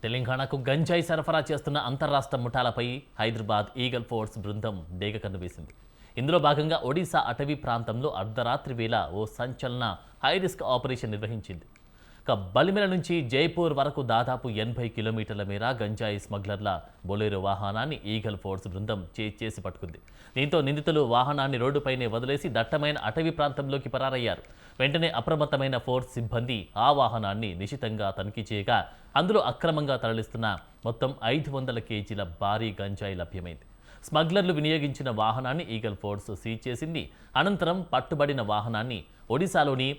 తెలంగాణకు గంజాయి సరఫరా చేస్తున్న అంతర్రాష్ట్ర ముఠాలపై హైదరాబాద్ ఈగల్ ఫోర్స్ బృందం డేగ కన్నువేసింది. ఇందులో భాగంగా ఒడిశా అటవీ ప్రాంతంలో అర్ధరాత్రి వేళ ఓ సంచలన హైరిస్క్ ఆపరేషన్ నిర్వహించింది. బలిమెల నుంచి జైపూర్ వరకు దాదాపు 80 కిలోమీటర్ల మేర గంజాయి స్మగ్లర్ల బొలెరో వాహనాన్ని ఈగల్ ఫోర్స్ బృందం చేసి పట్టుకుంది. దీంతో నిందితులు వాహనాన్ని రోడ్డుపైనే వదిలేసి దట్టమైన అటవీ ప్రాంతంలోకి పరారయ్యారు. వెంటనే అప్రమత్తమైన ఫోర్స్ సిబ్బంది ఆ వాహనాన్ని నిశితంగా తనిఖీ చేయగా అందులో అక్రమంగా తరలిస్తున్న మొత్తం 500 కేజీల భారీ గంజాయి లభ్యమైంది. స్మగ్లర్లు వినియోగించిన వాహనాన్ని ఈగల్ ఫోర్స్ సీజ్ చేసింది. అనంతరం పట్టుబడిన వాహనాన్ని ఒడిశాలోని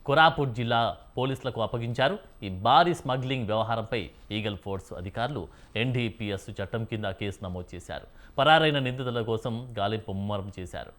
కోరాపుట్ జిల్లా పోలీసులకు అప్పగించారు. ఈ భారీ స్మగ్లింగ్ వ్యవహారంపై ఈగల్ ఫోర్స్ అధికారులు NDPS చట్టం కింద కేసు నమోదు చేశారు. పరారైన నిందితుల కోసం గాలింపు ముమ్మరం చేశారు.